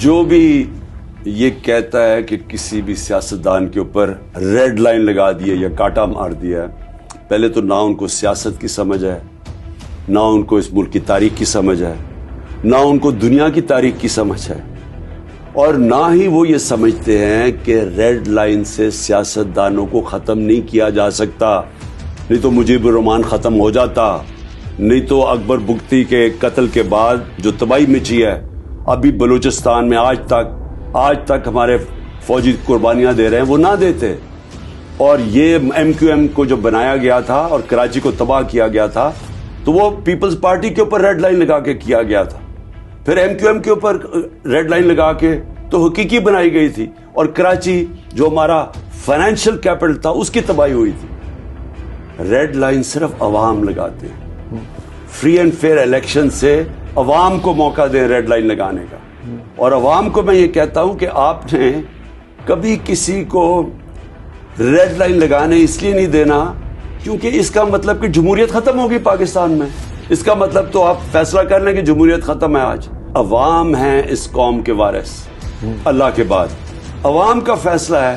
جو بھی یہ کہتا ہے کہ کسی بھی سیاستدان کے اوپر ریڈ لائن لگا دی ہے یا کاٹا مار دیا ہے، پہلے تو نہ ان کو سیاست کی سمجھ ہے، نہ ان کو اس ملک کی تاریخ کی سمجھ ہے، نہ ان کو دنیا کی تاریخ کی سمجھ ہے، اور نہ ہی وہ یہ سمجھتے ہیں کہ ریڈ لائن سے سیاستدانوں کو ختم نہیں کیا جا سکتا۔ نہیں تو مجیب الرحمان ختم ہو جاتا، نہیں تو اکبر بگٹی کے قتل کے بعد جو تباہی مچی ہے، ابھی بلوچستان میں آج تک ہمارے فوجی قربانیاں دے رہے ہیں، وہ نہ دیتے۔ اور یہ ایم کیو ایم کو جو بنایا گیا تھا اور کراچی کو تباہ کیا گیا تھا، تو وہ پیپلز پارٹی کے اوپر ریڈ لائن لگا کے کیا گیا تھا، پھر ایم کیو ایم کے اوپر ریڈ لائن لگا کے تو حقیقی بنائی گئی تھی، اور کراچی جو ہمارا فائنینشیل کیپٹل تھا اس کی تباہی ہوئی تھی۔ ریڈ لائن صرف عوام لگاتے ہیں۔ فری اینڈ فیئر الیکشن سے عوام کو موقع دیں ریڈ لائن لگانے کا، اور عوام کو میں یہ کہتا ہوں کہ آپ نے کبھی کسی کو ریڈ لائن لگانے اس لیے نہیں دینا کیونکہ اس کا مطلب کہ جمہوریت ختم ہوگی پاکستان میں۔ اس کا مطلب تو آپ فیصلہ کر لیں کہ جمہوریت ختم ہے۔ آج عوام ہیں اس قوم کے وارث اللہ کے بعد۔ عوام کا فیصلہ ہے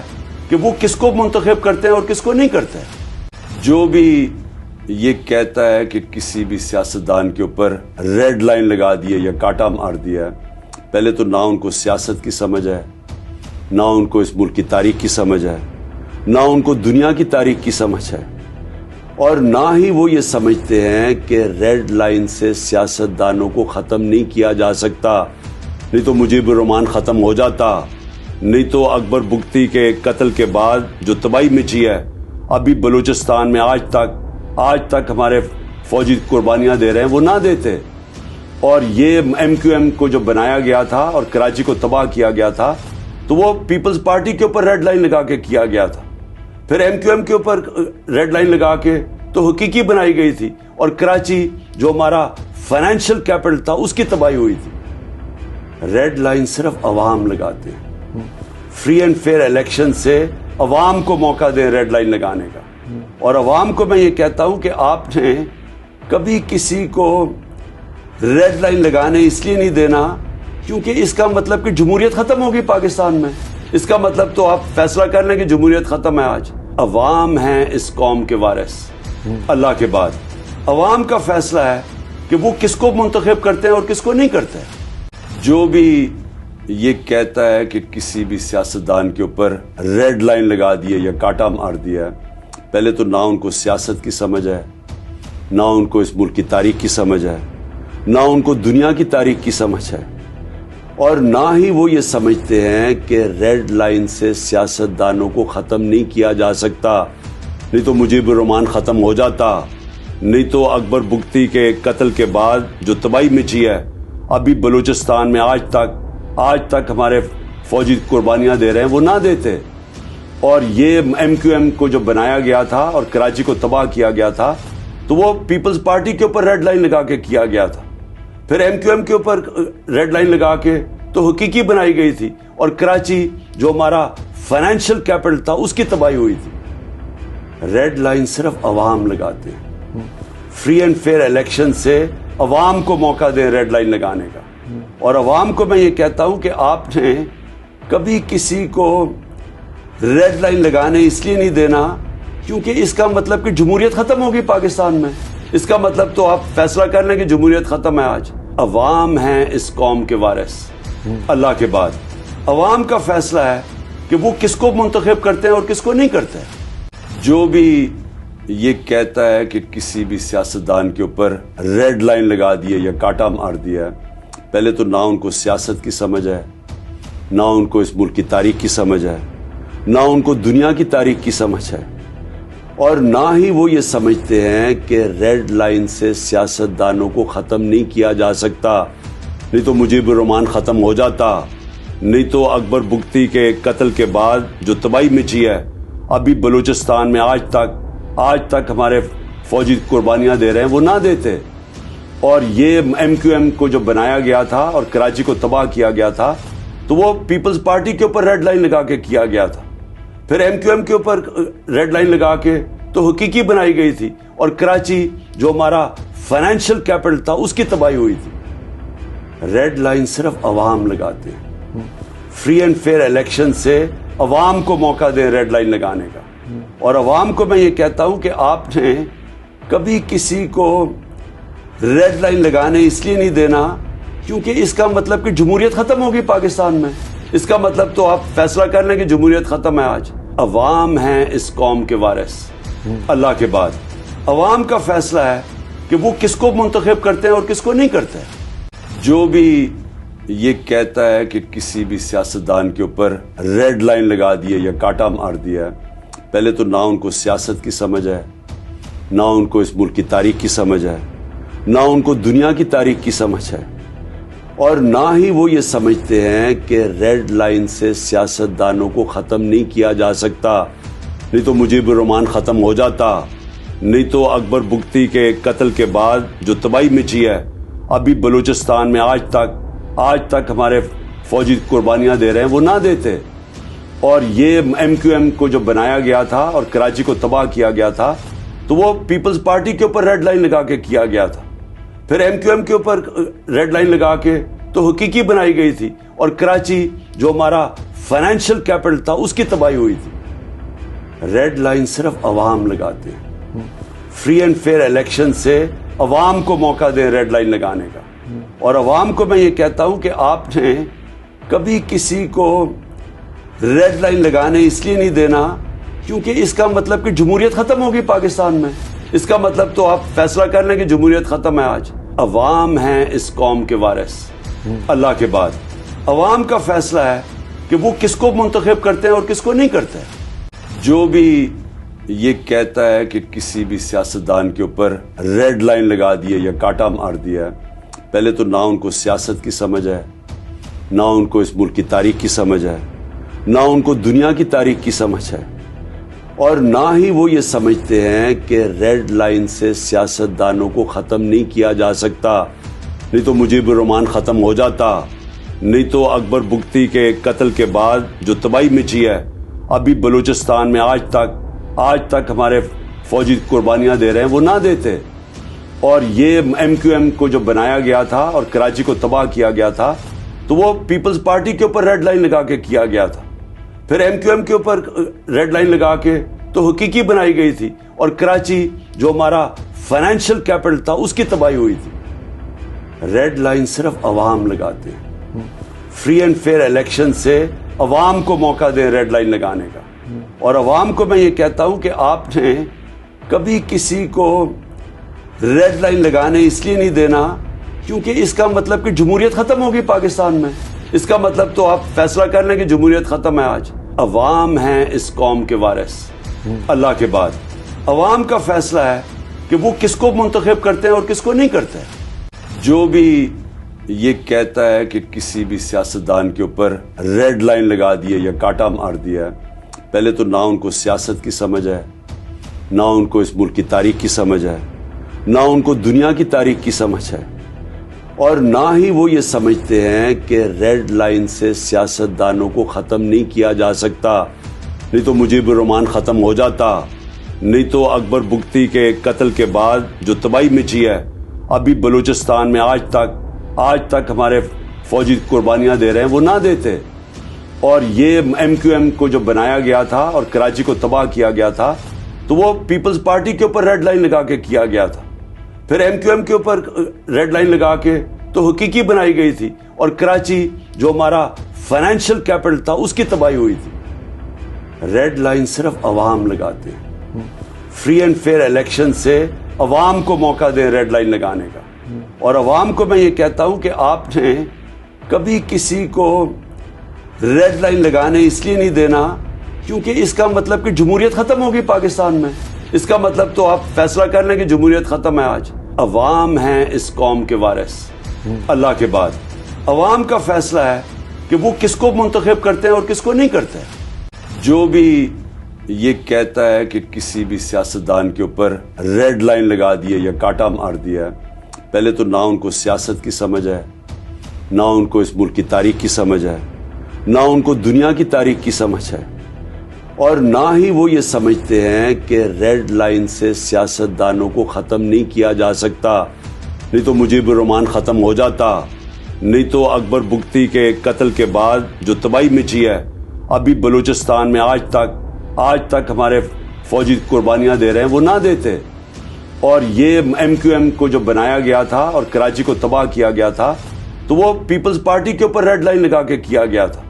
کہ وہ کس کو منتخب کرتے ہیں اور کس کو نہیں کرتے۔ جو بھی یہ کہتا ہے کہ کسی بھی سیاستدان کے اوپر ریڈ لائن لگا دی ہے یا کاٹا مار دیا ہے، پہلے تو نہ ان کو سیاست کی سمجھ ہے، نہ ان کو اس ملک کی تاریخ کی سمجھ ہے، نہ ان کو دنیا کی تاریخ کی سمجھ ہے، اور نہ ہی وہ یہ سمجھتے ہیں کہ ریڈ لائن سے سیاستدانوں کو ختم نہیں کیا جا سکتا۔ نہیں تو مجیب الرحمان ختم ہو جاتا، نہیں تو اکبر بگٹی کے قتل کے بعد جو تباہی مچی ہے، ابھی بلوچستان میں آج تک ہمارے فوجی قربانیاں دے رہے ہیں، وہ نہ دیتے۔ اور یہ ایم کیو ایم کو جو بنایا گیا تھا اور کراچی کو تباہ کیا گیا تھا، تو وہ پیپلز پارٹی کے اوپر ریڈ لائن لگا کے کیا گیا تھا، پھر ایم کیو ایم کے اوپر ریڈ لائن لگا کے تو حقیقی بنائی گئی تھی، اور کراچی جو ہمارا فائنینشیل کیپٹل تھا اس کی تباہی ہوئی تھی۔ ریڈ لائن صرف عوام لگاتے ہیں۔ فری اینڈ فیئر الیکشن سے عوام کو موقع دیں ریڈ لائن لگانے کا، اور عوام کو میں یہ کہتا ہوں کہ آپ نے کبھی کسی کو ریڈ لائن لگانے اس لیے نہیں دینا کیونکہ اس کا مطلب کہ جمہوریت ختم ہوگی پاکستان میں۔ اس کا مطلب تو آپ فیصلہ کر لیں کہ جمہوریت ختم ہے۔ آج عوام ہیں اس قوم کے وارث اللہ کے بعد۔ عوام کا فیصلہ ہے کہ وہ کس کو منتخب کرتے ہیں اور کس کو نہیں کرتے۔ جو بھی یہ کہتا ہے کہ کسی بھی سیاستدان کے اوپر ریڈ لائن لگا دی ہے یا کاٹا مار دیا ہے، پہلے تو نہ ان کو سیاست کی سمجھ ہے، نہ ان کو اس ملک کی تاریخ کی سمجھ ہے، نہ ان کو دنیا کی تاریخ کی سمجھ ہے، اور نہ ہی وہ یہ سمجھتے ہیں کہ ریڈ لائن سے سیاستدانوں کو ختم نہیں کیا جا سکتا۔ نہیں تو مجیب الرحمان ختم ہو جاتا، نہیں تو اکبر بگٹی کے قتل کے بعد جو تباہی مچی ہے، ابھی بلوچستان میں آج تک ہمارے فوجی قربانیاں دے رہے ہیں، وہ نہ دیتے۔ اور یہ ایم کیو ایم کو جو بنایا گیا تھا اور کراچی کو تباہ کیا گیا تھا، تو وہ پیپلز پارٹی کے اوپر ریڈ لائن لگا کے کیا گیا تھا، پھر ایم کیو ایم کے اوپر ریڈ لائن لگا کے تو حقیقی بنائی گئی تھی، اور کراچی جو ہمارا فائنینشیل کیپٹل تھا اس کی تباہی ہوئی تھی۔ ریڈ لائن صرف عوام لگاتے ہیں۔ فری اینڈ فیئر الیکشن سے عوام کو موقع دیں ریڈ لائن لگانے کا، اور عوام کو میں یہ کہتا ہوں کہ آپ نے کبھی کسی کو ریڈ لائن لگانے اس لیے نہیں دینا کیونکہ اس کا مطلب کہ جمہوریت ختم ہوگی پاکستان میں۔ اس کا مطلب تو آپ فیصلہ کر لیں کہ جمہوریت ختم ہے۔ آج عوام ہیں اس قوم کے وارث اللہ کے بعد۔ عوام کا فیصلہ ہے کہ وہ کس کو منتخب کرتے ہیں اور کس کو نہیں کرتے۔ جو بھی یہ کہتا ہے کہ کسی بھی سیاستدان کے اوپر ریڈ لائن لگا دی ہے یا کاٹا مار دیا ہے، پہلے تو نہ ان کو سیاست کی سمجھ ہے، نہ ان کو اس ملک کی تاریخ کی سمجھ ہے، نہ ان کو دنیا کی تاریخ کی سمجھ ہے، اور نہ ہی وہ یہ سمجھتے ہیں کہ ریڈ لائن سے سیاستدانوں کو ختم نہیں کیا جا سکتا۔ نہیں تو مجیب الرحمان ختم ہو جاتا، نہیں تو اکبر بگٹی کے قتل کے بعد جو تباہی مچی ہے، ابھی بلوچستان میں آج تک ہمارے فوجی قربانیاں دے رہے ہیں، وہ نہ دیتے۔ اور یہ ایم کیو ایم کو جو بنایا گیا تھا اور کراچی کو تباہ کیا گیا تھا، تو وہ پیپلز پارٹی کے اوپر ریڈ لائن لگا کے کیا گیا تھا، پھر ایم کیو ایم کے اوپر ریڈ لائن لگا کے تو حقیقی بنائی گئی تھی، اور کراچی جو ہمارا فائنینشیل کیپٹل تھا اس کی تباہی ہوئی تھی۔ ریڈ لائن صرف عوام لگاتے ہیں۔ فری اینڈ فیئر الیکشن سے عوام کو موقع دیں ریڈ لائن لگانے کا. اور عوام کو میں یہ کہتا ہوں کہ آپ نے کبھی کسی کو ریڈ لائن لگانے اس لیے نہیں دینا کیونکہ اس کا مطلب کہ جمہوریت ختم ہوگی پاکستان میں. اس کا مطلب تو آپ فیصلہ کر لیں کہ جمہوریت ختم ہے. آج عوام ہیں اس قوم کے وارث اللہ کے بعد. عوام کا فیصلہ ہے کہ وہ کس کو منتخب کرتے ہیں اور کس کو نہیں کرتے. جو بھی یہ کہتا ہے کہ کسی بھی سیاستدان کے اوپر ریڈ لائن لگا دی ہے یا کاٹا مار دیا ہے، پہلے تو نہ ان کو سیاست کی سمجھ ہے، نہ ان کو اس ملک کی تاریخ کی سمجھ ہے، نہ ان کو دنیا کی تاریخ کی سمجھ ہے، اور نہ ہی وہ یہ سمجھتے ہیں کہ ریڈ لائن سے سیاستدانوں کو ختم نہیں کیا جا سکتا. نہیں تو مجیب الرحمان ختم ہو جاتا، نہیں تو اکبر بگٹی کے قتل کے بعد جو تباہی مچی ہے ابھی بلوچستان میں آج تک ہمارے فوجی قربانیاں دے رہے ہیں، وہ نہ دیتے. اور یہ ایم کیو ایم کو جو بنایا گیا تھا اور کراچی کو تباہ کیا گیا تھا تو وہ پیپلز پارٹی کے اوپر ریڈ لائن لگا کے کیا گیا تھا. پھر ایم کیو ایم کے اوپر ریڈ لائن لگا کے تو حقیقی بنائی گئی تھی، اور کراچی جو ہمارا فائنینشیل کیپٹل تھا اس کی تباہی ہوئی تھی. ریڈ لائن صرف عوام لگاتے ہیں. فری اینڈ فیئر الیکشن سے عوام کو موقع دیں ریڈ لائن لگانے کا. اور عوام کو میں یہ کہتا ہوں کہ آپ نے کبھی کسی کو ریڈ لائن لگانے اس لیے نہیں دینا کیونکہ اس کا مطلب کہ جمہوریت ختم ہوگی پاکستان میں. اس کا مطلب تو آپ فیصلہ کر لیں کہ جمہوریت ختم ہے. آج عوام ہیں اس قوم کے وارث اللہ کے بعد. عوام کا فیصلہ ہے کہ وہ کس کو منتخب کرتے ہیں اور کس کو نہیں کرتے. جو بھی یہ کہتا ہے کہ کسی بھی سیاستدان کے اوپر ریڈ لائن لگا دی ہے یا کاٹا مار دیا ہے، پہلے تو نہ ان کو سیاست کی سمجھ ہے، نہ ان کو اس ملک کی تاریخ کی سمجھ ہے، نہ ان کو دنیا کی تاریخ کی سمجھ ہے، اور نہ ہی وہ یہ سمجھتے ہیں کہ ریڈ لائن سے سیاستدانوں کو ختم نہیں کیا جا سکتا. نہیں تو مجیب الرحمان ختم ہو جاتا، نہیں تو اکبر بگٹی کے قتل کے بعد جو تباہی مچی ہے ابھی بلوچستان میں آج تک ہمارے فوجی قربانیاں دے رہے ہیں، وہ نہ دیتے. اور یہ ایم کیو ایم کو جو بنایا گیا تھا اور کراچی کو تباہ کیا گیا تھا تو وہ پیپلز پارٹی کے اوپر ریڈ لائن لگا کے کیا گیا تھا. پھر ایم کیو ایم کے اوپر ریڈ لائن لگا کے تو حقیقی بنائی گئی تھی، اور کراچی جو ہمارا فائنینشیل کیپٹل تھا اس کی تباہی ہوئی تھی. ریڈ لائن صرف عوام لگاتے ہیں. فری اینڈ فیئر الیکشن سے عوام کو موقع دیں ریڈ لائن لگانے کا. اور عوام کو میں یہ کہتا ہوں کہ آپ نے کبھی کسی کو ریڈ لائن لگانے اس لیے نہیں دینا کیونکہ اس کا مطلب کہ جمہوریت ختم ہوگی پاکستان میں. اس کا مطلب تو آپ فیصلہ کر لیں کہ جمہوریت ختم ہے. آج عوام ہیں اس قوم کے وارث اللہ کے بعد. عوام کا فیصلہ ہے کہ وہ کس کو منتخب کرتے ہیں اور کس کو نہیں کرتے. جو بھی یہ کہتا ہے کہ کسی بھی سیاستدان کے اوپر ریڈ لائن لگا دی ہے یا کاٹا مار دیا ہے، پہلے تو نہ ان کو سیاست کی سمجھ ہے، نہ ان کو اس ملک کی تاریخ کی سمجھ ہے، نہ ان کو دنیا کی تاریخ کی سمجھ ہے، اور نہ ہی وہ یہ سمجھتے ہیں کہ ریڈ لائن سے سیاستدانوں کو ختم نہیں کیا جا سکتا. نہیں تو مجیب الرحمان ختم ہو جاتا، نہیں تو اکبر بگٹی کے قتل کے بعد جو تباہی مچی ہے ابھی بلوچستان میں آج تک ہمارے فوجی قربانیاں دے رہے ہیں، وہ نہ دیتے. اور یہ ایم کیو ایم کو جو بنایا گیا تھا اور کراچی کو تباہ کیا گیا تھا تو وہ پیپلز پارٹی کے اوپر ریڈ لائن لگا کے کیا گیا تھا. پھر ایم کیو ایم کے اوپر ریڈ لائن لگا کے تو حقیقی بنائی گئی تھی، اور کراچی جو ہمارا فائنینشیل کیپٹل تھا اس کی تباہی ہوئی تھی. ریڈ لائن صرف عوام لگاتے ہیں. فری اینڈ فیئر الیکشن سے عوام کو موقع دیں ریڈ لائن لگانے کا. اور عوام کو میں یہ کہتا ہوں کہ آپ نے کبھی کسی کو ریڈ لائن لگانے اس لیے نہیں دینا کیونکہ اس کا مطلب کہ جمہوریت ختم ہوگی پاکستان میں. اس کا مطلب تو آپ فیصلہ کر لیں کہ جمہوریت ختم ہے. آج عوام ہیں اس قوم کے وارث اللہ کے بعد. عوام کا فیصلہ ہے کہ وہ کس کو منتخب کرتے ہیں اور کس کو نہیں کرتے. جو بھی یہ کہتا ہے کہ کسی بھی سیاستدان کے اوپر ریڈ لائن لگا دی ہے یا کاٹا مار دیا ہے، پہلے تو نہ ان کو سیاست کی سمجھ ہے، نہ ان کو اس ملک کی تاریخ کی سمجھ ہے، نہ ان کو دنیا کی تاریخ کی سمجھ ہے، اور نہ ہی وہ یہ سمجھتے ہیں کہ ریڈ لائن سے سیاستدانوں کو ختم نہیں کیا جا سکتا. نہیں تو مجیب الرحمان ختم ہو جاتا، نہیں تو اکبر بگٹی کے قتل کے بعد جو تباہی مچی ہے ابھی بلوچستان میں آج تک ہمارے فوجی قربانیاں دے رہے ہیں، وہ نہ دیتے. اور یہ ایم کیو ایم کو جو بنایا گیا تھا اور کراچی کو تباہ کیا گیا تھا تو وہ پیپلز پارٹی کے اوپر ریڈ لائن لگا کے کیا گیا تھا.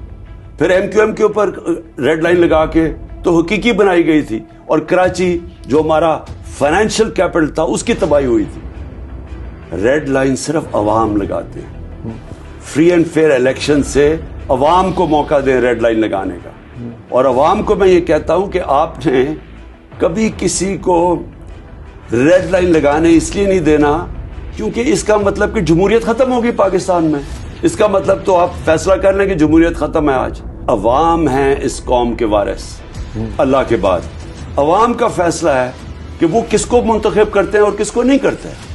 پھر ایم کیو ایم کے اوپر ریڈ لائن لگا کے تو حقیقی بنائی گئی تھی، اور کراچی جو ہمارا فائنینشیل کیپٹل تھا اس کی تباہی ہوئی تھی. ریڈ لائن صرف عوام لگاتے ہیں. فری اینڈ فیئر الیکشن سے عوام کو موقع دیں ریڈ لائن لگانے کا. اور عوام کو میں یہ کہتا ہوں کہ آپ نے کبھی کسی کو ریڈ لائن لگانے اس لیے نہیں دینا کیونکہ اس کا مطلب کہ جمہوریت ختم ہوگی پاکستان میں. اس کا مطلب تو آپ فیصلہ کر لیں کہ جمہوریت ختم ہے. آج عوام ہیں اس قوم کے وارث اللہ کے بعد. عوام کا فیصلہ ہے کہ وہ کس کو منتخب کرتے ہیں اور کس کو نہیں کرتے ہیں.